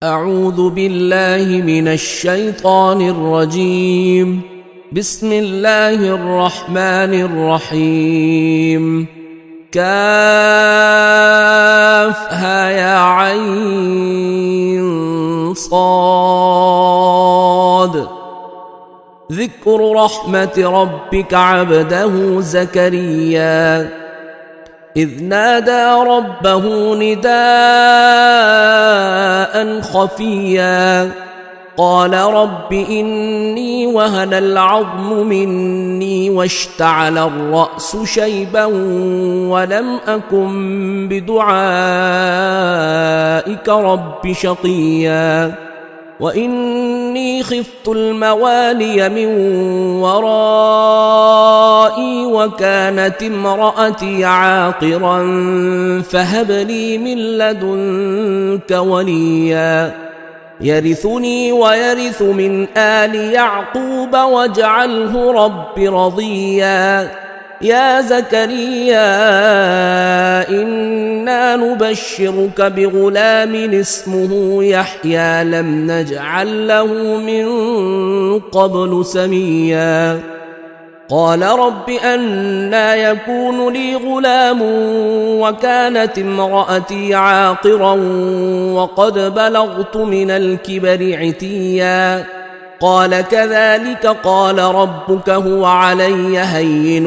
أعوذ بالله من الشيطان الرجيم. بسم الله الرحمن الرحيم. كافها يا عين صاد. ذكر رحمة ربك عبده زكريا إذ نادى ربه نداء خفيا قال رب إني وهن العظم مني واشتعل الرأس شيبا ولم أكن بدعائك رب شقيا وإني خفت الموالي من ورائي وكانت امرأتي عاقرا فهب لي من لدنك وليا يرثني ويرث من آل يعقوب واجعله رب رضيا يا زكريا إنا نبشرك بغلام اسمه يحيى لم نجعل له من قبل سميا قال رب أنى يكون لي غلام وكانت امرأتي عاقرا وقد بلغت من الكبر عتيا قال كذلك قال ربك هو علي هين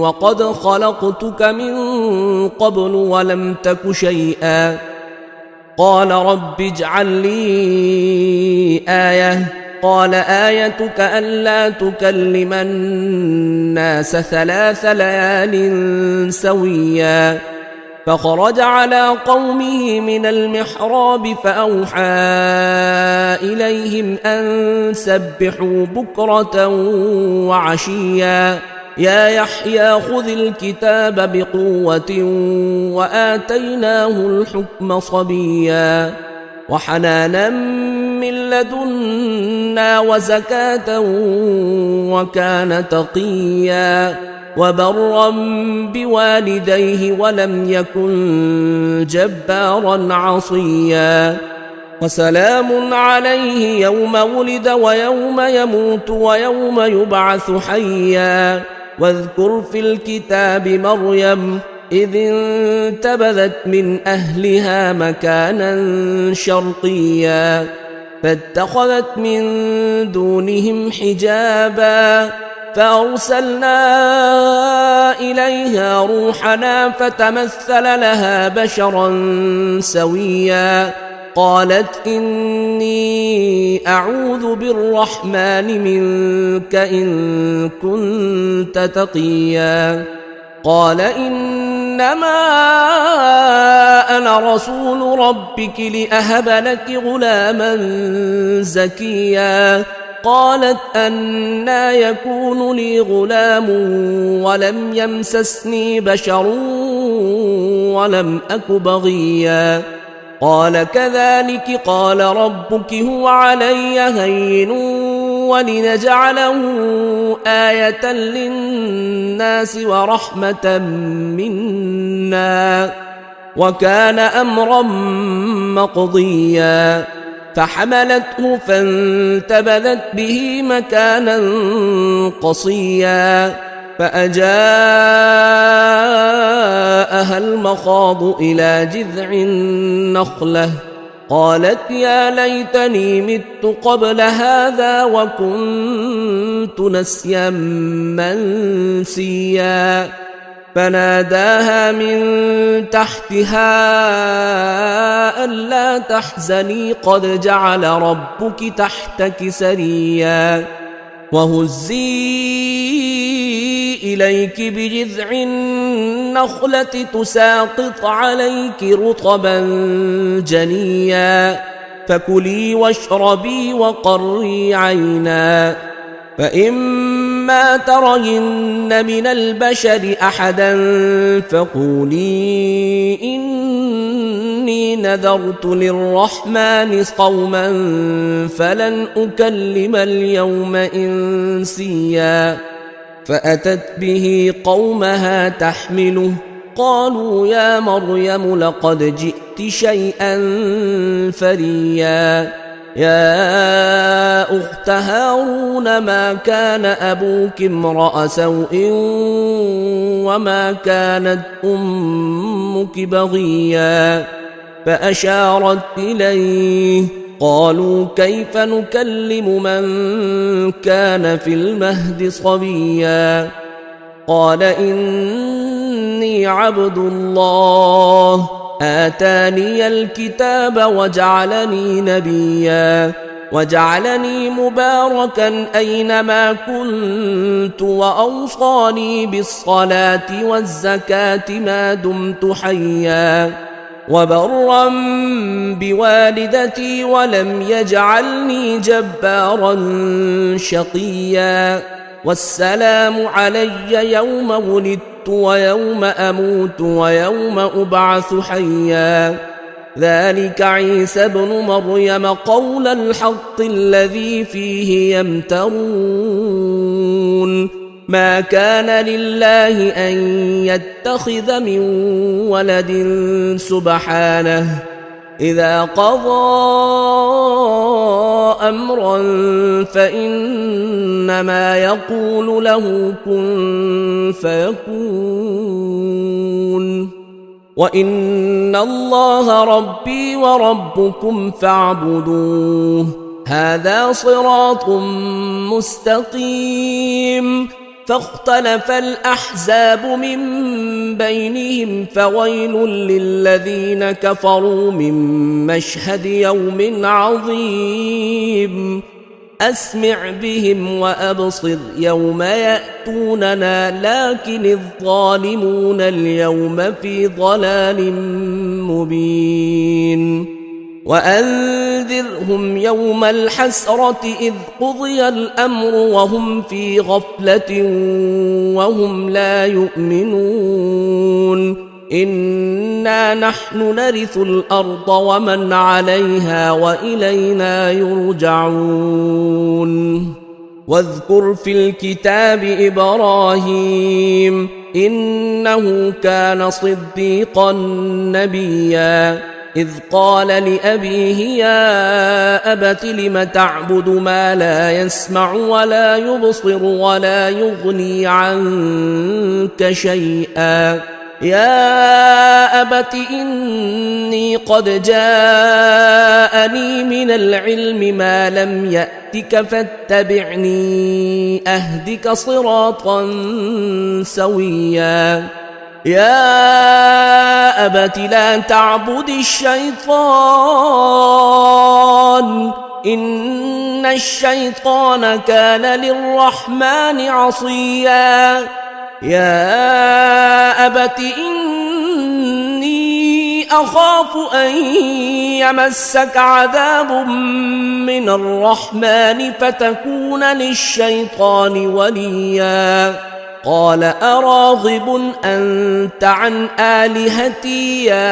وقد خلقتك من قبل ولم تك شيئا قال رب اجعل لي آية قال آيتك ألا تكلم الناس 3 ليال سويا فخرج على قومه من المحراب فأوحى إليهم أن سبحوا بكرة وعشيا يا يحيى خذ الكتاب بقوة وآتيناه الحكم صبيا وحنانا من لدنا وزكاة وكان تقيا وبرا بوالديه ولم يكن جبارا عصيا وسلام عليه يوم ولد ويوم يموت ويوم يبعث حيا واذكر في الكتاب مريم إذ انتبذت من أهلها مكانا شرقيا فاتخذت من دونهم حجابا فأرسلنا إليها روحنا فتمثل لها بشرا سويا قالت إني أعوذ بالرحمن منك إن كنت تقيا قال إنما أنا رسول ربك لأهب لك غلاما زكيا قالت أنى يكون لي غلام ولم يمسسني بشر ولم أك بغيا قال كذلك قال ربك هو علي هين ولنجعله آية للناس ورحمة منا وكان أمرا مقضيا فحملته فانتبذت به مكانا قصيا فأجاءها المخاض إلى جذع النخلة قالت يا ليتني مت قبل هذا وكنت نسيا منسيا فناداها من تحتها ألا تحزني قد جعل ربك تحتك سريا وهزي إليك بجذع النخلة تساقط عليك رطبا جنيا فكلي واشربي وقري عينا فإما ترين من البشر أحدا فقولي إني نذرت للرحمن صوما فلن أكلم اليوم إنسيا فأتت به قومها تحمله قالوا يا مريم لقد جئت شيئا فريا يا أخت هارون ما كان أبوك امرأ سوء وما كانت أمك بغيا فأشارت إليه قالوا كيف نكلم من كان في المهد صبيا قال إني عبد الله آتاني الكتاب وجعلني نبيا وجعلني مباركا أينما كنت وأوصاني بالصلاة والزكاة ما دمت حيا وبرا بوالدتي ولم يجعلني جبارا شقيا والسلام علي يوم ولدت ويوم أموت ويوم أبعث حيا ذلك عيسى ابن مريم قول الحق الذي فيه يمترون ما كان لله أن يتخذ من ولد سبحانه إذا قضى أمرا فإنما يقول له كن فيكون وإن الله ربي وربكم فاعبدوه هذا صراط مستقيم فاختلف الأحزاب من بينهم فويل للذين كفروا من مشهد يوم عظيم أسمع بهم وأبصر يوم يأتوننا لكن الظالمون اليوم في ضلال مبين وأنذرهم يوم الحسرة إذ قضي الأمر وهم في غفلة وهم لا يؤمنون إنا نحن نرث الأرض ومن عليها وإلينا يرجعون واذكر في الكتاب إبراهيم إنه كان صديقا نبيا إذ قال لأبيه يا أبت لم تعبد ما لا يسمع ولا يبصر ولا يغني عنك شيئا يا أبت إني قد جاءني من العلم ما لم يأتك فاتبعني أهدك صراطا سويا يا أبت لا تعبد الشيطان إن الشيطان كان للرحمن عصيا يا أبت إني أخاف أن يمسك عذاب من الرحمن فتكون للشيطان وليا قال أراغب أنت عن آلهتي يا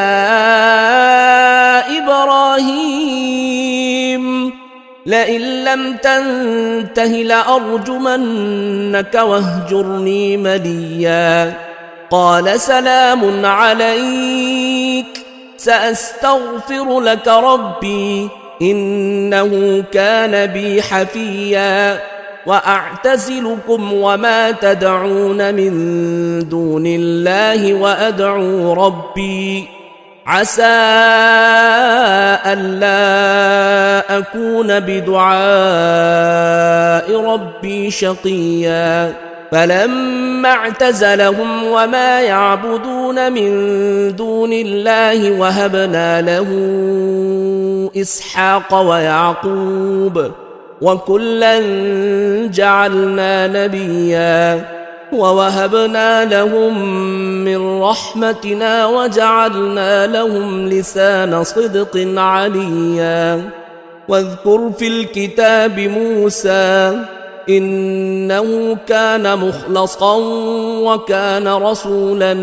إبراهيم لئن لم تنته لأرجمنك واهجرني مليا قال سلام عليك سأستغفر لك ربي إنه كان بي حفيا وأعتزلكم وما تدعون من دون الله وأدعو ربي عسى ألا أكون بدعاء ربي شقيا فلما اعتزلهم وما يعبدون من دون الله وهبنا له إسحاق ويعقوب وكلا جعلنا نبيا ووهبنا لهم من رحمتنا وجعلنا لهم لسان صدق عليا واذكر في الكتاب موسى إنه كان مخلصا وكان رسولا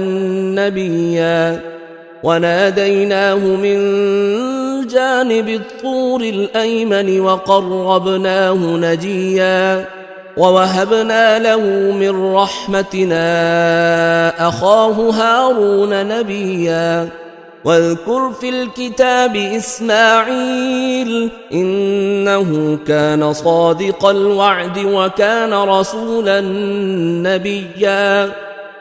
نبيا وناديناه من جانب الطور الأيمن وقربناه نجيا ووهبنا له من رحمتنا أخاه هارون نبيا واذكر في الكتاب إسماعيل إنه كان صادق الوعد وكان رسولا نبيا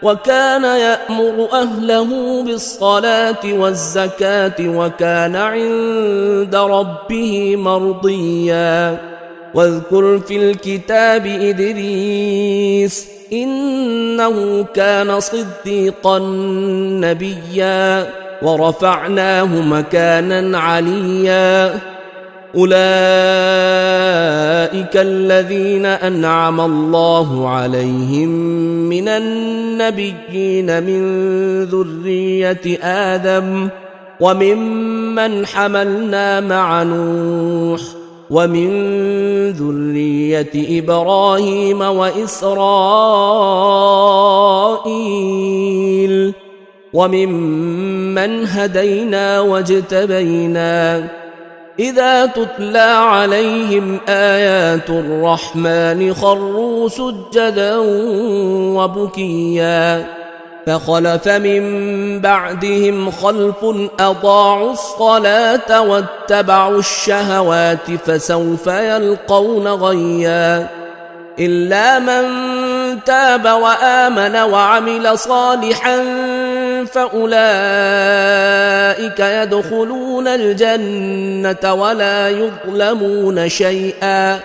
وكان يأمر أهله بالصلاة والزكاة وكان عند ربه مرضيا واذكر في الكتاب إدريس إنه كان صديقا نبيا ورفعناه مكانا عليا أولئك الذين أنعم الله عليهم من النبيين من ذرية آدم وممن حملنا مع نوح ومن ذرية إبراهيم وإسرائيل وممن هدينا واجتبينا إذا تتلى عليهم آيات الرحمن خروا سجدا وبكيا فخلف من بعدهم خلف أضاعوا الصلاة واتبعوا الشهوات فسوف يلقون غيا إلا من تاب وآمن وعمل صالحا فأولئك يدخلون الجنة ولا يظلمون شيئا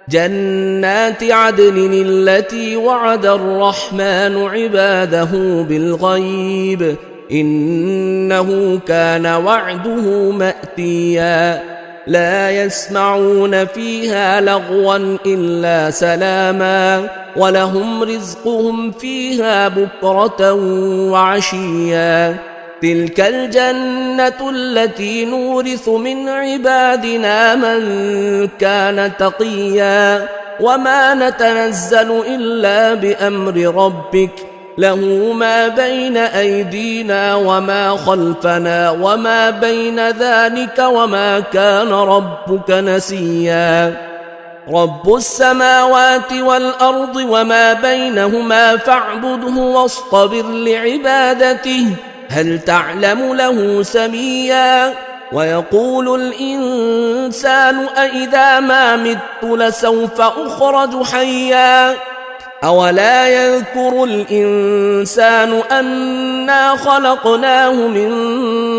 جنات عدن التي وعد الرحمن عباده بالغيب إنه كان وعده مأتيا لا يسمعون فيها لغوا إلا سلاما ولهم رزقهم فيها بكرة وعشيا تلك الجنة التي نورث من عبادنا من كان تقيا وما نتنزل إلا بأمر ربك له ما بين أيدينا وما خلفنا وما بين ذلك وما كان ربك نسيا رب السماوات والأرض وما بينهما فاعبده واصطبر لعبادته هل تعلم له سميا ويقول الإنسان أإذا ما مت لسوف أخرج حيا أولا يذكر الإنسان أنا خلقناه من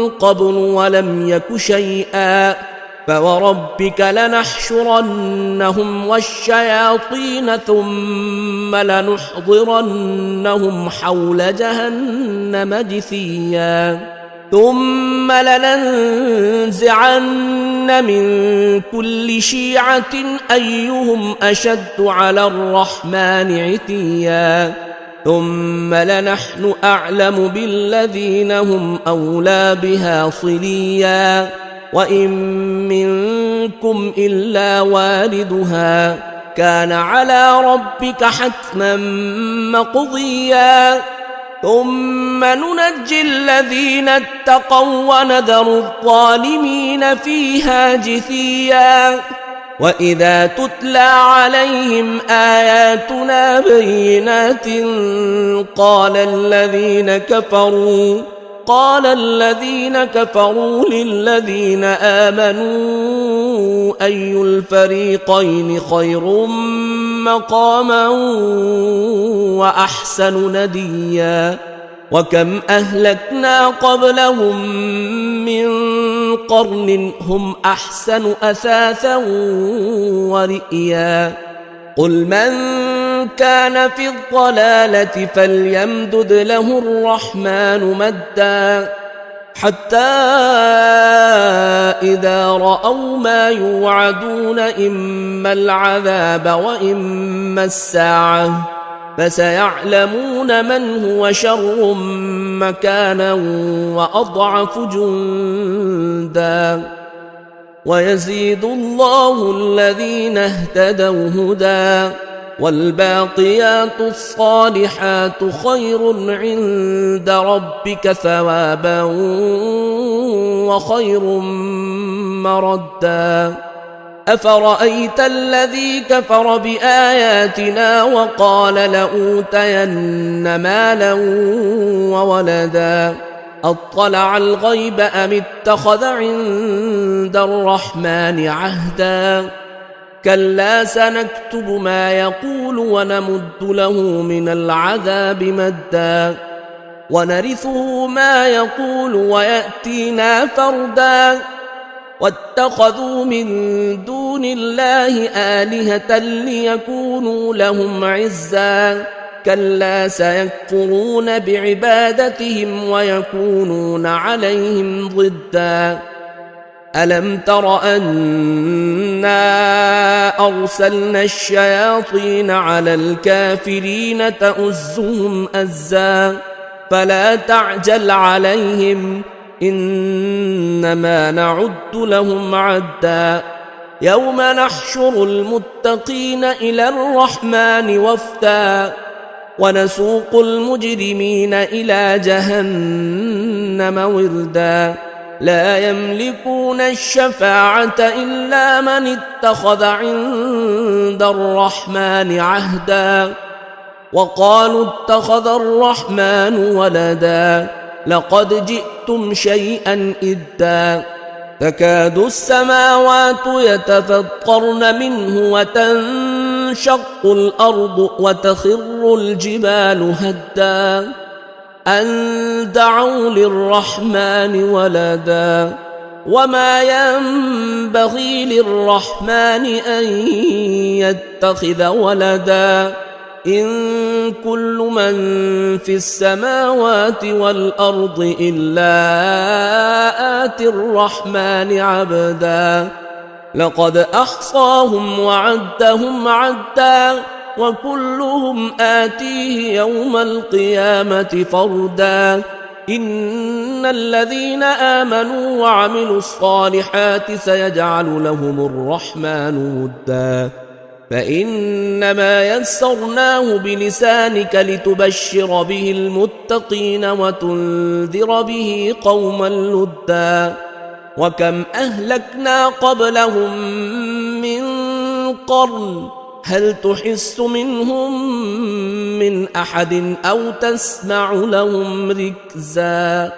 قبل ولم يك شيئا فوربك لنحشرنهم والشياطين ثم لنحضرنهم حول جهنم جثيا ثم لننزعن من كل شيعة أيهم أشد على الرحمن عتيا ثم لنحن أعلم بالذين هم أولى بها صليا وإن منكم إلا واردها كان على ربك حتما مقضيا ثم ننجي الذين اتقوا ونذر الظالمين فيها جثيا وإذا تتلى عليهم آياتنا بينات قال الذين كفروا للذين آمنوا أي الفريقين خير مقاما وأحسن نديا وكم أهلكنا قبلهم من قرن هم أحسن أثاثا ورئيا قل من كان في الضلالة فليمدد له الرحمن مدا حتى إذا رأوا ما يوعدون إما العذاب وإما الساعة فسيعلمون من هو شر مكانا وأضعف جندا ويزيد الله الذين اهتدوا هدى والباقيات الصالحات خير عند ربك ثوابا وخير مردا أفرأيت الذي كفر بآياتنا وقال لأوتين مالا وولدا أطلع الغيب أم اتخذ عند الرحمن عهدا كلا سنكتب ما يقول ونمد له من العذاب مدا ونرثه ما يقول ويأتينا فردا واتخذوا من دون الله آلهة ليكونوا لهم عزا كلا سيكفرون بعبادتهم ويكونون عليهم ضدا ألم تر أنا أرسلنا الشياطين على الكافرين تؤزهم أزا فلا تعجل عليهم إنما نعد لهم عدا يوم نحشر المتقين إلى الرحمن وفدا ونسوق المجرمين إلى جهنم وردا لا يملكون الشفاعة إلا من اتخذ عند الرحمن عهدا وقالوا اتخذ الرحمن ولدا لقد جئتم شيئا إدا تكاد السماوات يتفطرن منه وتنشق الأرض وتخر الجبال هدا أن دعوا للرحمن ولدا وما ينبغي للرحمن أن يتخذ ولدا إن كل من في السماوات والأرض إلا آتي الرحمن عبدا لقد أحصاهم وعدهم عدا وكلهم آتيه يوم القيامة فردا إن الذين آمنوا وعملوا الصالحات سيجعل لهم الرحمن ودا فإنما يسرناه بلسانك لتبشر به المتقين وتنذر به قوما لدا وكم أهلكنا قبلهم من قرن هل تحس منهم من أحد أو تسمع لهم ركزا